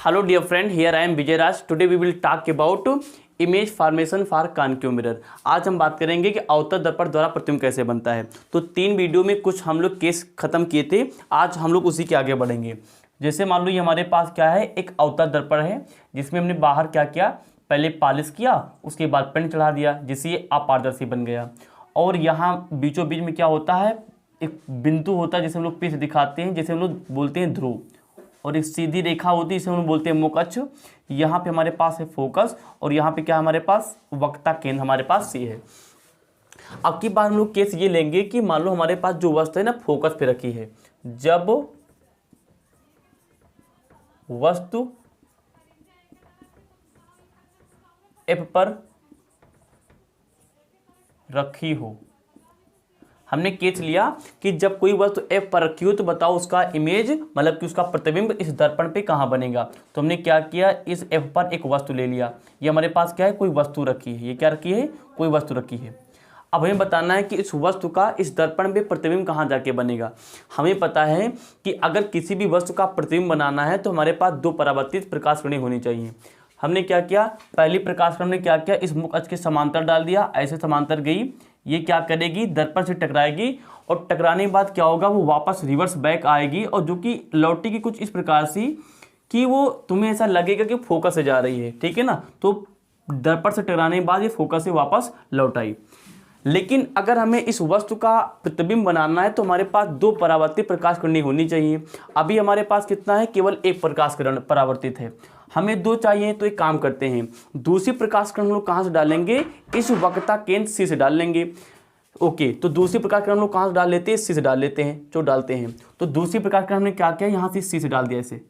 Hello dear friend, here I am Vijay Raj. Today we will talk about image formation for concave mirror. आज हम बात करेंगे कि अवतल दर्पण द्वारा प्रतिबिंब कैसे बनता है। तो 3 वीडियो में कुछ हम लोग केस खत्म किए थे, आज हम लोग उसी के आगे बढ़ेंगे। जैसे मान लो ये हमारे पास क्या है, एक अवतल दर्पण है जिसमें हमने बाहर क्या किया, पहले पॉलिश किया, उसके बाद पेंट चढ़ा दिया जिससे ये अपारदर्शी बन गया। और यहाँ बीचों बीच में क्या होता है, एक बिंदु होता है जिसे हम लोग पे से दिखाते हैं, जैसे हम लोग बोलते हैं ध्रुव, और एक सीधी रेखा होती है इसे हम बोलते हैं मुख अक्ष। यहाँ पे हमारे पास है फोकस और यहाँ पे क्या हमारे पास वक्रता केंद्र हमारे पास सी है। अब की बार हम लोग केस ये लेंगे कि मान लो हमारे पास जो वस्तु है ना फोकस पे रखी है, जब वस्तु एफ पर रखी हो, हमने केस लिया कि जब कोई वस्तु एफ पर रखी हो तो बताओ उसका इमेज मतलब कि उसका प्रतिबिंब इस दर्पण पे कहाँ बनेगा। तो हमने क्या किया, इस एफ पर एक वस्तु ले लिया, ये हमारे पास क्या है, कोई वस्तु रखी है। ये क्या रखी है, कोई वस्तु रखी है। अब हमें बताना है कि इस वस्तु का इस दर्पण पे प्रतिबिंब कहाँ जाके बनेगा। हमें पता है कि अगर किसी भी वस्तु का प्रतिबिंब बनाना है तो हमारे पास 2 परावर्तित प्रकाश किरणें होनी चाहिए। हमने क्या किया, पहली प्रकाश किरण ने क्या किया, इस मुख अक्ष के समांतर डाल दिया, ऐसे समांतर गई, ये क्या करेगी, दर्पण से टकराएगी और टकराने के बाद क्या होगा, वो वापस रिवर्स बैक आएगी और जो कि लौटेगी कुछ इस प्रकार से कि वो तुम्हें ऐसा लगेगा कि फोकस से जा रही है, ठीक है ना। तो दर्पण से टकराने के बाद ये फोकस से वापस लौट आई। लेकिन अगर हमें इस वस्तु का प्रतिबिंब बनाना है तो हमारे पास 2 परावर्तित प्रकाश किरणें होनी चाहिए। अभी हमारे पास कितना है, केवल 1 प्रकाश किरण परावर्तित है, हमें 2 चाहिए। तो एक काम करते हैं, दूसरी प्रकाश किरण हम लोग कहाँ से डालेंगे, इस वक्रता केंद्र सी से डाल लेंगे। ओके, तो दूसरी प्रकाश किरण हम लोग कहाँ से डाल लेते हैं, सी से डाल लेते हैं, जो डालते हैं। तो दूसरी प्रकाश किरण हमने क्या किया, यहाँ से सी से डाल दिया ऐसे।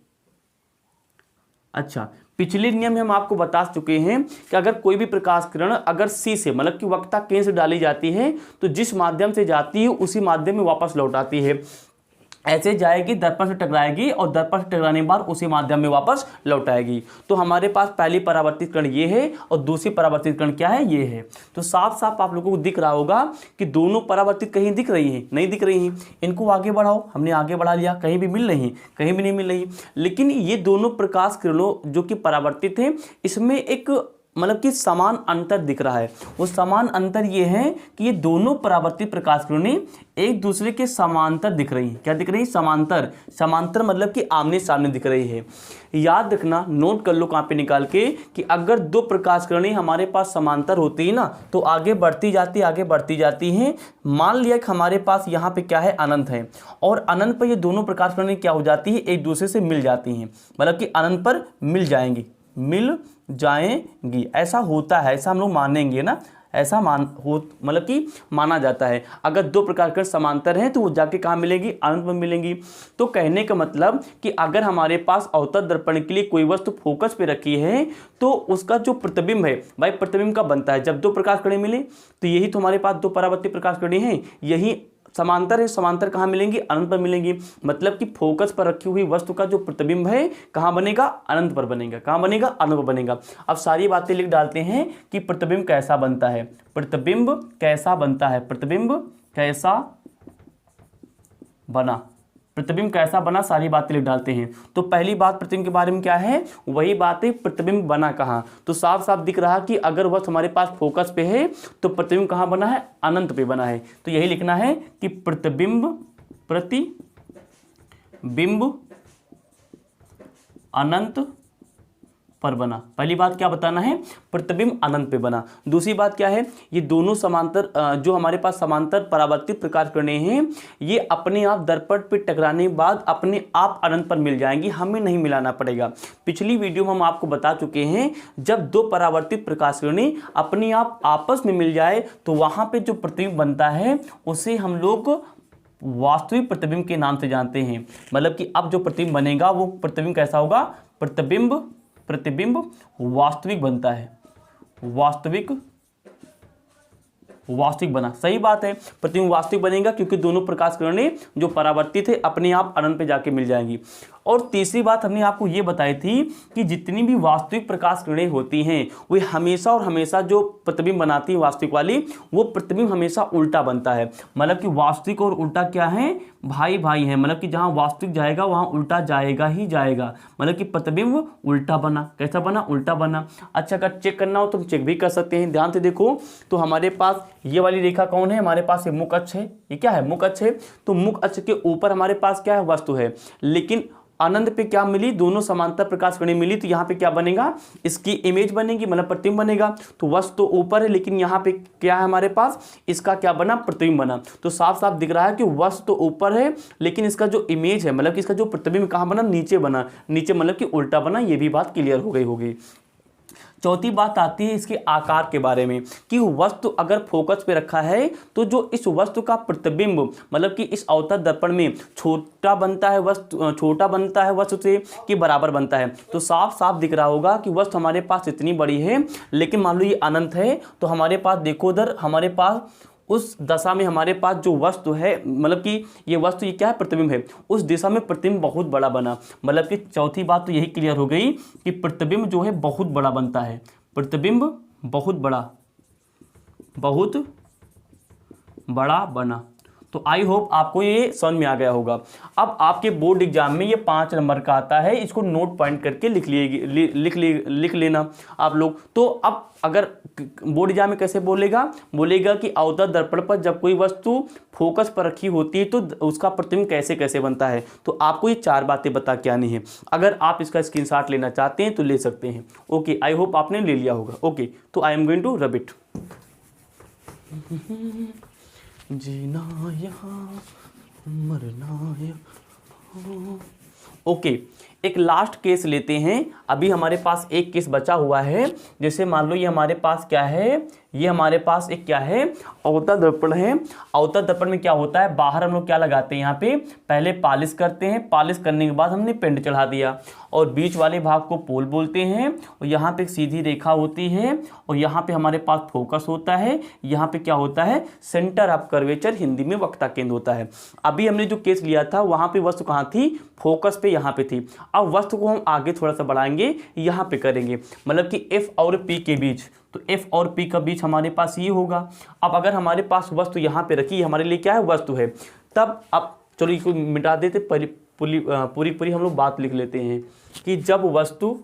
अच्छा, पिछले नियम में हम आपको बता चुके हैं कि अगर कोई भी प्रकाश किरण अगर सी से मतलब कि वक्रता केंद्र से डाली जाती है तो जिस माध्यम से जाती है उसी माध्यम में वापस लौट आती है। ऐसे जाएगी, दर्पण से टकराएगी और दर्पण से टकराने के बाद उसी माध्यम में वापस लौट आएगी। तो हमारे पास पहली परावर्तित किरण ये है और दूसरी परावर्तित किरण क्या है, ये है। तो साफ साफ आप लोगों को दिख रहा होगा कि दोनों परावर्तित कहीं दिख रही हैं, नहीं दिख रही हैं। इनको आगे बढ़ाओ, हमने आगे बढ़ा लिया, कहीं भी मिल रही, कहीं भी नहीं मिल रही। लेकिन ये दोनों प्रकाश किरणों जो कि परावर्तित हैं, इसमें एक मतलब कि समान अंतर दिख रहा है। वो समान अंतर ये है कि ये दोनों परावर्तित प्रकाश किरणें एक दूसरे के समांतर दिख रही हैं। क्या दिख रही है, समांतर। समांतर मतलब कि आमने सामने दिख रही है। याद रखना, नोट कर लो कॉपी निकाल के कि अगर 2 प्रकाश किरणें हमारे पास समांतर होती है ना तो आगे बढ़ती जाती हैं। मान लिया कि हमारे पास यहाँ पे क्या है, अनंत है, और अनंत पर ये दोनों प्रकाश किरणें क्या हो जाती है, एक दूसरे से मिल जाती हैं, मतलब कि अनंत पर मिल जाएंगी। ऐसा होता है, ऐसा हम लोग मानेंगे ना, ऐसा मतलब कि माना जाता है। अगर 2 प्रकार के समांतर हैं तो वो जाके कहाँ मिलेंगी, अनंत में मिलेंगी। तो कहने का मतलब कि अगर हमारे पास अवतल दर्पण के लिए कोई वस्तु फोकस पे रखी है तो उसका जो प्रतिबिंब है भाई, प्रतिबिंब का बनता है जब 2 प्रकाश किरणें मिले। तो यही तो हमारे पास 2 परावर्तित प्रकाश किरणें हैं, यही समांतर है। समांतर कहाँ मिलेंगी, अनंत पर मिलेंगी। मतलब कि फोकस पर रखी हुई वस्तु का जो प्रतिबिंब है कहाँ बनेगा, अनंत पर बनेगा। कहाँ बनेगा, अनंत पर बनेगा। अब सारी बातें लिख डालते हैं कि प्रतिबिंब कैसा बनता है, प्रतिबिंब कैसा बनता है, प्रतिबिंब कैसा बना, प्रतिबिंब कैसा बना, सारी बातें लिख डालते हैं। तो पहली बात प्रतिबिंब के बारे में क्या है, वही बात है प्रतिबिंब बना कहाँ। तो साफ साफ दिख रहा कि अगर वह हमारे पास फोकस पे है तो प्रतिबिंब कहाँ बना है, अनंत पे बना है। तो यही लिखना है कि प्रतिबिंब अनंत पर बना। पहली बात क्या बताना है, प्रतिबिंब अनंत पे बना। दूसरी बात क्या है, ये दोनों समांतर जो हमारे पास समांतर परावर्तित प्रकाश किरणें हैं ये अपने आप दर्पण पे टकराने के बाद अपने आप अनंत पर मिल जाएंगी, हमें नहीं मिलाना पड़ेगा। पिछली वीडियो में हम आपको बता चुके हैं जब 2 परावर्तित प्रकाश किरणें अपने आप आपस में मिल जाए तो वहां पे जो प्रतिबिंब बनता है उसे हम लोग वास्तविक प्रतिबिंब के नाम से जानते हैं। मतलब कि अब जो प्रतिबिंब बनेगा वो प्रतिबिंब कैसा होगा, प्रतिबिंब वास्तविक बनता है, वास्तविक बना। सही बात है, प्रतिबिंब वास्तविक बनेगा क्योंकि दोनों प्रकाश किरणें जो परावर्तित है अपने आप अनंत पे जाके मिल जाएंगी। और तीसरी बात हमने आपको ये बताई थी कि जितनी भी वास्तविक प्रकाश किरणें होती हैं वे हमेशा और हमेशा जो प्रतिबिंब बनाती है वास्तविक वाली, वो प्रतिबिंब हमेशा उल्टा बनता है। मतलब कि वास्तविक और उल्टा क्या है, भाई भाई है। मतलब कि जहां वास्तविक जाएगा वहां उल्टा जाएगा ही जाएगा। मतलब कि प्रतिबिंब उल्टा बना। कैसा बना, उल्टा बना। अच्छा, अगर चेक करना हो तो चेक भी कर सकते हैं। ध्यान से देखो तो हमारे पास ये वाली रेखा कौन है, हमारे पास ये मुख्य अक्ष है। ये क्या है, मुख्य अक्ष है। तो मुख्य अक्ष के ऊपर हमारे पास क्या है, वस्तु है। लेकिन अनंत पे क्या मिली, दोनों समांतर प्रकाश किरणें मिली। तो यहाँ पे क्या बनेगा, इसकी इमेज बनेगी, मतलब प्रतिबिंब बनेगा। तो वस्तु तो ऊपर है लेकिन यहाँ पे क्या है हमारे पास, इसका क्या बना, प्रतिबिंब बना। तो साफ साफ दिख रहा है कि वस्तु तो ऊपर है लेकिन इसका जो इमेज है, मतलब कि इसका जो प्रतिबिंब कहाँ बना, नीचे बना। नीचे मतलब कि उल्टा बना। ये भी बात क्लियर हो गई होगी। चौथी बात आती है इसके आकार के बारे में कि वस्तु अगर फोकस पे रखा है तो जो इस वस्तु का प्रतिबिंब मतलब कि इस अवतल दर्पण में छोटा बनता है वस्तु से कि बराबर बनता है। तो साफ साफ दिख रहा होगा कि वस्तु हमारे पास इतनी बड़ी है लेकिन मान लो ये अनंत है। तो हमारे पास देखो उधर हमारे पास उस दशा में हमारे पास जो वस्तु है, मतलब कि ये वस्तु ये क्या है, प्रतिबिंब है। उस दिशा में प्रतिबिंब बहुत बड़ा बना। मतलब कि चौथी बात तो यही क्लियर हो गई कि प्रतिबिंब जो है बहुत बड़ा बनता है। प्रतिबिंब बहुत बड़ा बना। तो आई होप आपको ये समझ में आ गया होगा। अब आपके बोर्ड एग्जाम में ये 5 नंबर का आता है, इसको नोट पॉइंट करके लिख लेना आप लोग। तो अब अगर बोर्ड एग्जाम में कैसे बोलेगा कि अवतल दर्पण पर जब कोई वस्तु फोकस पर रखी होती है तो उसका प्रतिबिंब कैसे कैसे बनता है। तो आपको ये 4 बातें बता के आनी है। अगर आप इसका स्क्रीनशॉट लेना चाहते हैं तो ले सकते हैं। ओके, आई होप आपने ले लिया होगा। ओके, तो I am going to rub it. जीना यहाँ मरना यहाँ। ओके, एक लास्ट केस लेते हैं। अभी हमारे पास एक केस बचा हुआ है। जैसे मान लो ये हमारे पास क्या है, ये हमारे पास एक क्या है, अवतल दर्पण है। अवतल दर्पण में क्या होता है, बाहर हम लोग क्या लगाते हैं, यहाँ पे पहले पॉलिश करते हैं। पॉलिश करने के बाद हमने पेंट चढ़ा दिया और बीच वाले भाग को पोल बोलते हैं। और यहाँ पे एक सीधी रेखा होती है और यहाँ पे हमारे पास फोकस होता है। यहाँ पे क्या होता है, सेंटर ऑफ कर्वेचर, हिंदी में वक्रता केंद्र होता है। अभी हमने जो केस लिया था वहाँ पे वस्तु कहाँ थी, फोकस पे यहाँ पे थी। अब वस्तु को हम आगे थोड़ा सा बढ़ाएंगे, यहाँ पे करेंगे। मतलब कि F और P के बीच, तो F और P का बीच हमारे पास ये होगा। अब अगर हमारे पास वस्तु यहाँ पे रखी, हमारे लिए क्या है, वस्तु है। तब अब चलो इसको मिटा देते, पूरी हम लोग बात लिख लेते हैं कि जब वस्तु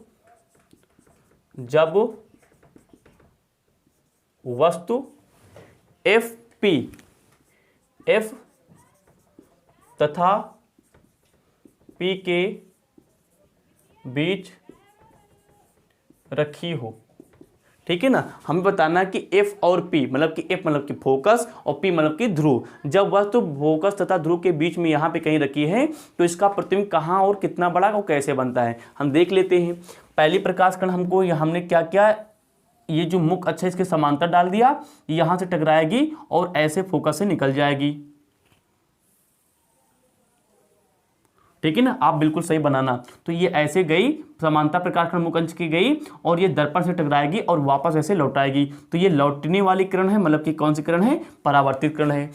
F तथा P के बीच रखी हो, ठीक है ना। हमें बताना है कि F और P, मतलब कि F मतलब कि फोकस और P मतलब कि ध्रुव। जब वस्तु फोकस तथा ध्रुव के बीच में यहाँ पे कहीं रखी है तो इसका प्रतिबिंब कहाँ और कितना बड़ा और कैसे बनता है, हम देख लेते हैं। पहली प्रकाश कण हमने क्या किया, ये जो मुख्य अक्ष है इसके समांतर डाल दिया, यहाँ से टकराएगी और ऐसे फोकस से निकल जाएगी, ठीक है ना। आप बिल्कुल सही बनाना। तो ये ऐसे गई, समांतर प्रकाश कण मुख्य अक्ष की गई और ये दर्पण से टकराएगी और वापस ऐसे लौटाएगी। तो ये लौटने वाली किरण है, मतलब कि कौन सी किरण है, परावर्तित किरण है।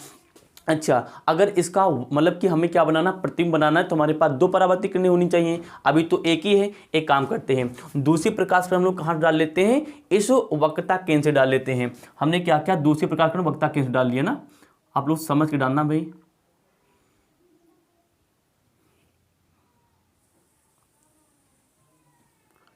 अच्छा, अगर इसका मतलब कि हमें क्या बनाना, प्रतिबिंब बनाना है तो हमारे पास 2 परावर्तित किरणें होनी चाहिए। अभी तो एक ही है। एक काम करते हैं, दूसरी प्रकाश किरण हम लोग कहाँ डाल लेते हैं, इस वक्रता केंद्र से डाल लेते हैं। हमने क्या क्या, दूसरी प्रकाश किरण वक्रता केंद्र से डाल लिया ना। आप लोग समझ के डालना भाई।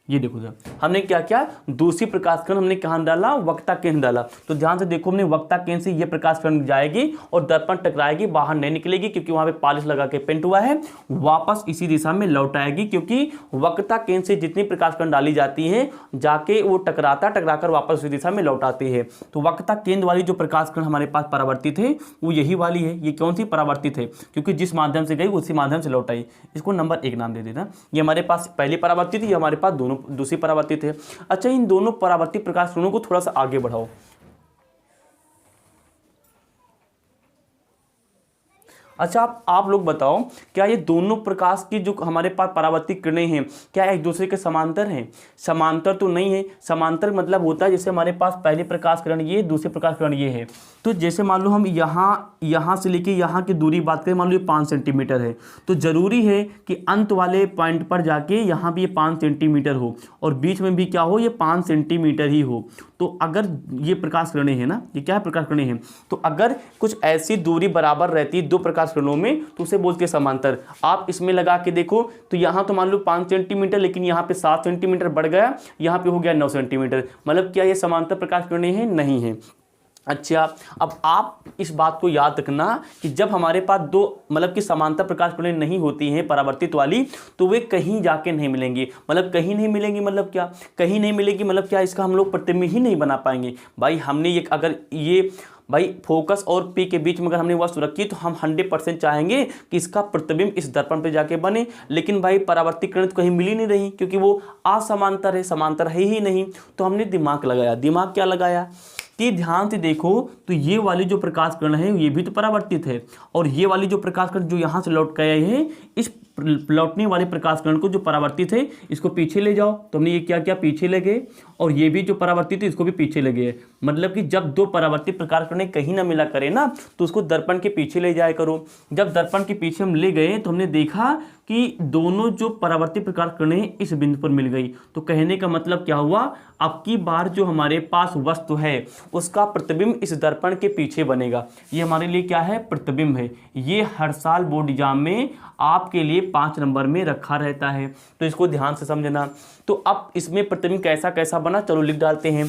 ये देखो सर, हमने क्या किया, दूसरी प्रकाश किरण हमने कहाँ डाला, वक्रता केंद्र डाला। तो ध्यान से देखो, हमने वक्रता केंद्र से ये प्रकाश किरण जाएगी और दर्पण टकराएगी, बाहर नहीं निकलेगी क्योंकि वहां पे पॉलिश लगा के पेंट हुआ है। वापस इसी दिशा में लौट आएगी क्योंकि वक्रता केंद्र से जितनी प्रकाश किरण डाली जाती है जाके वो टकराकर वापस उसी दिशा में लौट आती है। तो वक्रता केंद्र वाली जो प्रकाश किरण हमारे पास परावर्तित है वो यही वाली है। ये कौन सी परावर्तित है, क्योंकि जिस माध्यम से गई उसी माध्यम से लौट आई। इसको नंबर 1 नाम दे देना। ये हमारे पास पहली परावर्तित, ये हमारे पास दोनों दूसरी परावर्तित है। अच्छा, इन दोनों परावर्तित प्रकाश किरणों को थोड़ा सा आगे बढ़ाओ। अच्छा आप लोग बताओ, क्या ये दोनों प्रकाश की जो हमारे पास परावर्तित किरणें हैं क्या एक दूसरे के समांतर हैं? समांतर तो नहीं है। समांतर मतलब होता है जैसे हमारे पास पहली प्रकाश किरण ये, दूसरी प्रकाश किरण ये है। तो जैसे मान लो हम यहाँ से लेके यहाँ की दूरी बात करें, मान लो ये 5 सेंटीमीटर है, तो जरूरी है कि अंत वाले पॉइंट पर जाके यहाँ भी ये 5 सेंटीमीटर हो और बीच में भी क्या हो, ये 5 सेंटीमीटर ही हो। तो अगर ये प्रकाश किरणें हैं ना, ये क्या है, प्रकाश किरणें हैं, तो अगर कुछ ऐसी दूरी बराबर रहती है दो प्रकाश किरणों में तो उसे बोलते हैं समांतर। आप इसमें लगा के देखो तो यहाँ तो मान लो 5 सेंटीमीटर, लेकिन यहाँ पे 7 सेंटीमीटर बढ़ गया, यहाँ पे हो गया 9 सेंटीमीटर। मतलब क्या ये समांतर प्रकाश किरणें हैं? नहीं है। अच्छा, अब आप इस बात को याद रखना कि जब हमारे पास दो मतलब कि समांतर प्रकाश किरणें नहीं होती हैं परावर्तित वाली, तो वे कहीं जाके नहीं मिलेंगी। मतलब कहीं नहीं मिलेंगी मतलब क्या, कहीं नहीं मिलेगी मतलब क्या, इसका हम लोग प्रतिबिंब ही नहीं बना पाएंगे। भाई हमने ये अगर ये भाई फोकस और पी के बीच में अगर हमने वस्तु रखी तो हम 100% चाहेंगे कि इसका प्रतिबिंब इस दर्पण पे जाके बने, लेकिन भाई परावर्तित किरण तो कहीं मिल ही नहीं रही क्योंकि वो असमांतर है, समांतर है ही नहीं। तो हमने दिमाग लगाया। दिमाग क्या लगाया कि ध्यान से देखो तो ये वाली जो प्रकाश किरण है ये भी तो परावर्तित है, और ये वाली जो प्रकाश किरण जो यहाँ से लौट के आई है, इस लौटने वाले प्रकाश किरण को जो परावर्तित है इसको पीछे ले जाओ। तो हमने ये क्या किया, पीछे ले गए, और ये भी जो परावर्तित है इसको भी पीछे ले गए। मतलब कि जब दो परावर्तित प्रकाश किरणें कहीं ना मिला करे ना तो उसको दर्पण के पीछे ले जाया करो। जब दर्पण के पीछे हम ले गए तो हमने देखा कि दोनों जो परावर्तित प्रकाश किरणें इस बिंदु पर मिल गई। तो कहने का मतलब क्या हुआ, अब की बार जो हमारे पास वस्तु है उसका प्रतिबिंब इस दर्पण के पीछे बनेगा। ये हमारे लिए क्या है, प्रतिबिंब है। ये हर साल बोर्ड एग्जाम में आपके लिए 5 नंबर में रखा रहता है, तो इसको ध्यान से समझना। तो अब इसमें प्रतिबिंब कैसा कैसा बना, चलो लिख डालते हैं,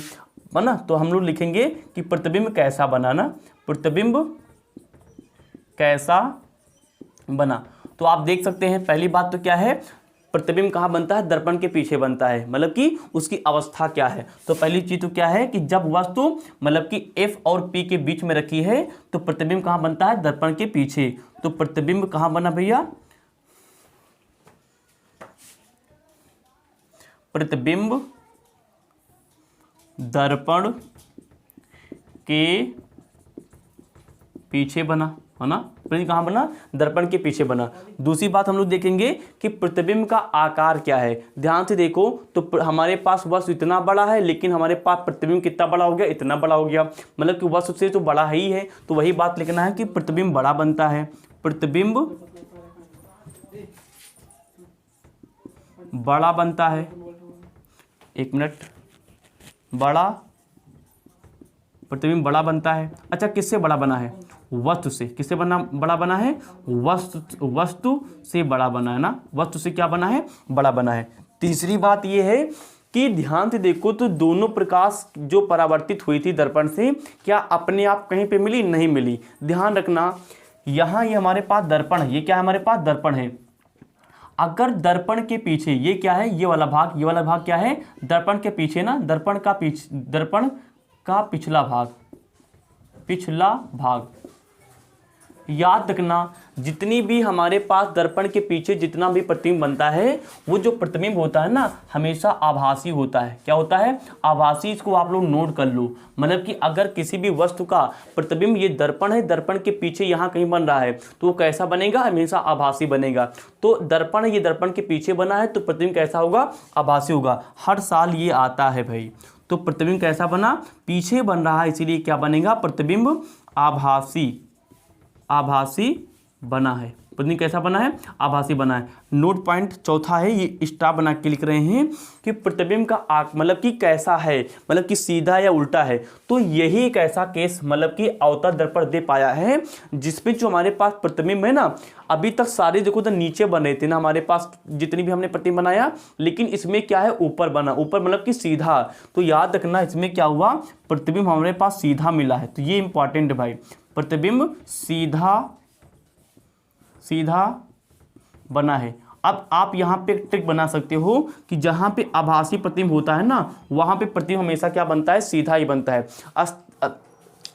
बना। तो हम लोग लिखेंगे कि प्रतिबिंब कैसा बना ना, प्रतिबिंब कैसा बना। तो आप देख सकते हैं पहली बात तो क्या है, प्रतिबिंब कहाँ बनता है, दर्पण के पीछे बनता है। मतलब कि उसकी अवस्था क्या है, तो पहली चीज तो क्या है कि जब वस्तु मतलब कि F और P के बीच में रखी है तो प्रतिबिंब कहाँ बनता है, दर्पण के पीछे। तो प्रतिबिंब कहाँ बना भैया, प्रतिबिंब दर्पण के पीछे बना, है ना। प्रतिबिंब कहाँ बना, दर्पण के पीछे बना। दूसरी बात हम लोग देखेंगे कि प्रतिबिंब का आकार क्या है। ध्यान से देखो तो हमारे पास वस्तु इतना बड़ा है, लेकिन हमारे पास प्रतिबिंब कितना बड़ा हो गया, इतना बड़ा हो गया। मतलब कि वस्तु से तो बड़ा ही है, तो वही बात लिखना है कि प्रतिबिंब बड़ा बनता है। प्रतिबिंब बड़ा बनता है, एक मिनट, बड़ा, प्रतिबिंब बड़ा बनता है। अच्छा, किससे बड़ा बना है, वस्तु से। किससे बड़ा बना है, वस्तु से बड़ा बना है ना, वस्तु से क्या बना है, बड़ा बना है। तीसरी बात यह है कि ध्यान से देखो तो दोनों प्रकाश जो परावर्तित हुई थी दर्पण से, क्या अपने आप कहीं पे मिली, नहीं मिली। ध्यान रखना, यहाँ ये हमारे पास दर्पण है, ये क्या है, हमारे पास दर्पण है। अगर दर्पण के पीछे ये क्या है, ये वाला भाग क्या है, दर्पण के पीछे ना, दर्पण का पिछला भाग। याद रखना, जितनी भी हमारे पास दर्पण के पीछे जितना भी प्रतिबिंब बनता है, वो जो प्रतिबिंब होता है ना, हमेशा आभासी होता है। क्या होता है, आभासी। इसको आप लोग नोट कर लो। मतलब कि अगर किसी भी वस्तु का प्रतिबिंब, ये दर्पण है, दर्पण के पीछे यहाँ कहीं बन रहा है, तो वो कैसा बनेगा, हमेशा आभासी बनेगा। तो दर्पण, ये दर्पण के पीछे बना है तो प्रतिबिंब कैसा होगा, आभासी होगा। हर साल ये आता है भाई। तो प्रतिबिंब कैसा बना, पीछे बन रहा है, इसीलिए क्या बनेगा, प्रतिबिंब आभासी बना है। प्रतिबिंब कैसा बना है, आभासी बना है। नोट पॉइंट चौथा है, ये स्टार बना के लिख रहे हैं कि प्रतिबिंब का मतलब कि कैसा है, मतलब कि सीधा या उल्टा है। तो यही एक ऐसा केस मतलब कि अवतल दर्पण दे पाया है जिसमें जो हमारे पास प्रतिबिंब है ना, अभी तक सारे देखो तो नीचे बन रहे थे ना हमारे पास, जितनी भी हमने प्रतिबिंब बनाया, लेकिन इसमें क्या है, ऊपर बना, ऊपर मतलब कि सीधा। तो याद रखना, इसमें क्या हुआ, प्रतिबिंब हमारे पास सीधा मिला है। तो ये इंपॉर्टेंट है भाई, प्रतिबिंब सीधा बना है। अब आप यहाँ पे एक ट्रिक बना सकते हो कि जहाँ पे आभासी प्रतिबिंब होता है ना, वहाँ पे प्रतिबिंब हमेशा क्या बनता है, सीधा ही बनता है।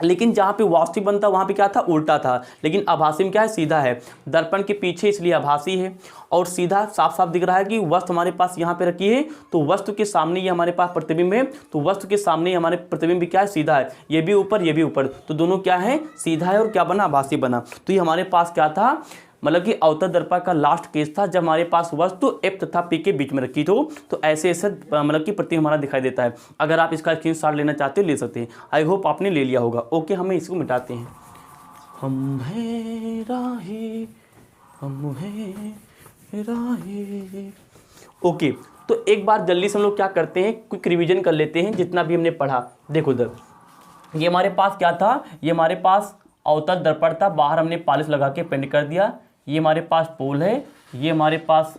लेकिन जहाँ पे वास्तविक बनता वहाँ पे क्या था, उल्टा था। लेकिन आभासी में क्या है, सीधा है। दर्पण के पीछे इसलिए आभासी है, और सीधा साफ साफ दिख रहा है कि वस्तु हमारे पास यहाँ पे रखी है, तो वस्तु के सामने ये हमारे पास प्रतिबिंब है, तो वस्तु के सामने हमारे प्रतिबिंब क्या है, सीधा है। ये भी ऊपर, ये भी ऊपर, तो दोनों क्या है, सीधा है और क्या बना, आभासी बना। तो ये हमारे पास क्या था, मतलब कि अवतल दर्पण का लास्ट केस था जब हमारे पास वस्तु एफ तथा पी के बीच में रखी तो ऐसे ऐसे मतलब कि प्रतिबिंब हमारा दिखाई देता है। अगर आप इसका स्क्रीनशॉट लेना चाहते हो ले सकते हैं। आई होप आपने ले लिया होगा। ओके, हमें इसको मिटाते हैं। हम हैं राही, हम हैं राही। ओके, तो एक बार जल्दी से हम लोग क्या करते हैं, क्विक रिवीजन कर लेते हैं जितना भी हमने पढ़ा। देखो इधर ये हमारे पास क्या था, ये हमारे पास अवतल दर्पण था, बाहर हमने पॉलिश लगा के पेंट कर दिया। ये हमारे पास पोल है, ये हमारे पास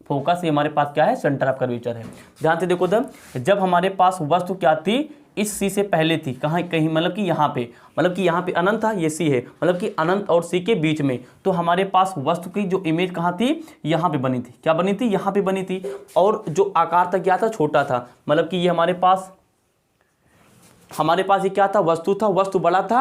फोकस, ये हमारे पास क्या है, सेंटर ऑफ कर्वेचर है। ध्यान से देखो इधर, जब हमारे पास वस्तु क्या थी, इस सी से पहले थी, कहाँ, कहीं मतलब कि यहाँ पे, मतलब कि यहाँ पे अनंत था, ये सी है, मतलब कि अनंत और सी के बीच में। तो हमारे पास वस्तु की जो इमेज कहाँ थी, यहाँ पे बनी थी। क्या बनी थी, यहाँ पे बनी थी। और जो आकार था क्या था, छोटा था, मतलब कि ये हमारे पास ये क्या था, वस्तु था, वस्तु बड़ा था।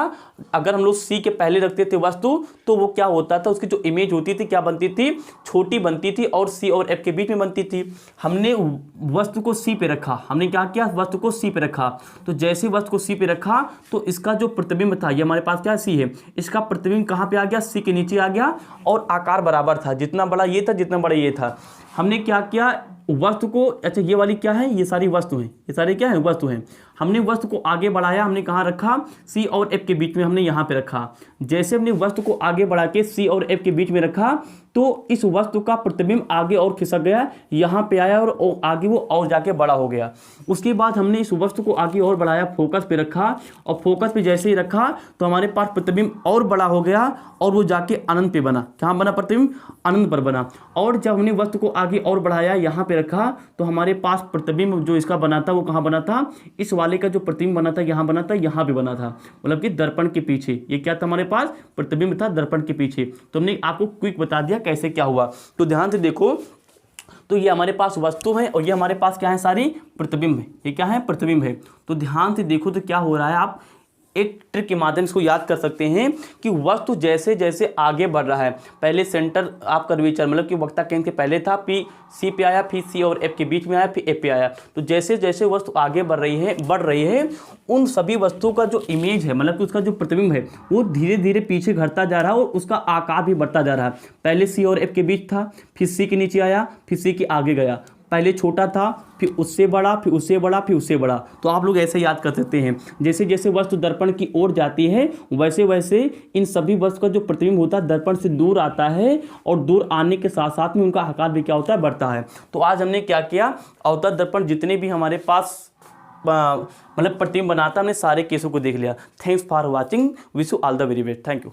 अगर हम लोग सी के पहले रखते थे वस्तु, तो वो क्या होता था, उसकी जो इमेज होती थी क्या बनती थी, छोटी बनती थी और सी और एफ के बीच में बनती थी। हमने वस्तु को सी पे रखा, हमने क्या किया, वस्तु को सी पे रखा। तो जैसे वस्तु को सी पे रखा तो इसका जो प्रतिबिंब था, ये हमारे पास क्या सी है, इसका प्रतिबिंब कहाँ पे आ गया, सी के नीचे आ गया। और आकार बराबर था, जितना बड़ा ये था जितना बड़ा ये था। हमने क्या किया, वस्तु को, अच्छा ये वाली क्या है, ये सारी वस्तु हैं, ये सारी क्या है, वस्तु हैं। हमने वस्तु को आगे बढ़ाया, हमने कहाँ रखा, सी और एफ के बीच में, हमने यहाँ पे रखा। जैसे हमने वस्तु को आगे बढ़ा के सी और एफ के बीच में रखा, तो इस वस्तु का प्रतिबिंब आगे और खिसक गया, यहाँ पे आया और आगे वो और जाके बड़ा हो गया। उसके बाद हमने इस वस्तु को आगे और बढ़ाया, फोकस पे रखा, और फोकस पे जैसे ही रखा तो हमारे पास प्रतिबिंब और बड़ा हो गया, और वो जाके अनंत पे बना। कहाँ बना प्रतिबिंब, अनंत पर बना। और जब हमने वस्तु को आगे और बढ़ाया, यहाँ पे रखा, तो हमारे पास प्रतिबिंब जो इसका बना था वो कहाँ बना था, इस वाले का जो प्रतिबिंब बना था यहाँ बना था, यहाँ पे बना था, मतलब कि दर्पण के पीछे। ये क्या था, हमारे पास प्रतिबिंब था दर्पण के पीछे। तो हमने आपको क्विक बता दिया कैसे क्या हुआ। तो ध्यान से देखो, तो ये हमारे पास वस्तु है और ये हमारे पास क्या है, सारी प्रतिबिंब है। ये क्या है, प्रतिबिंब है। तो ध्यान से देखो तो क्या हो रहा है, आप एक ट्रिक के माध्यम से इसको याद कर सकते हैं कि वस्तु जैसे जैसे आगे बढ़ रहा है, पहले सेंटर ऑफ कर्वेचर मतलब कि वक्ता केंद्र के पहले था, फिर सी पे आया, फिर सी और एफ के बीच में आया, फिर एफ पे आया। तो जैसे जैसे वस्तु आगे बढ़ रही है उन सभी वस्तुओं का जो इमेज है, मतलब कि उसका जो प्रतिबिंब है वो धीरे धीरे पीछे घटता जा रहा है और उसका आकार भी बढ़ता जा रहा है। पहले सी और एफ के बीच था, फिर सी के नीचे आया, फिर सी के आगे गया। पहले छोटा था, फिर उससे बड़ा, फिर उससे बड़ा, फिर उससे बड़ा। तो आप लोग ऐसे याद कर सकते हैं, जैसे जैसे वस्तु दर्पण की ओर जाती है वैसे वैसे इन सभी वस्तु का जो प्रतिबिंब होता है दर्पण से दूर आता है, और दूर आने के साथ साथ में उनका आकार भी क्या होता है, बढ़ता है। तो आज हमने क्या किया, अवतल दर्पण जितने भी हमारे पास मतलब प्रतिबिंब बनाता है, हमने सारे केसों को देख लिया। Thanks for watching, wish you all the very best. Thank you.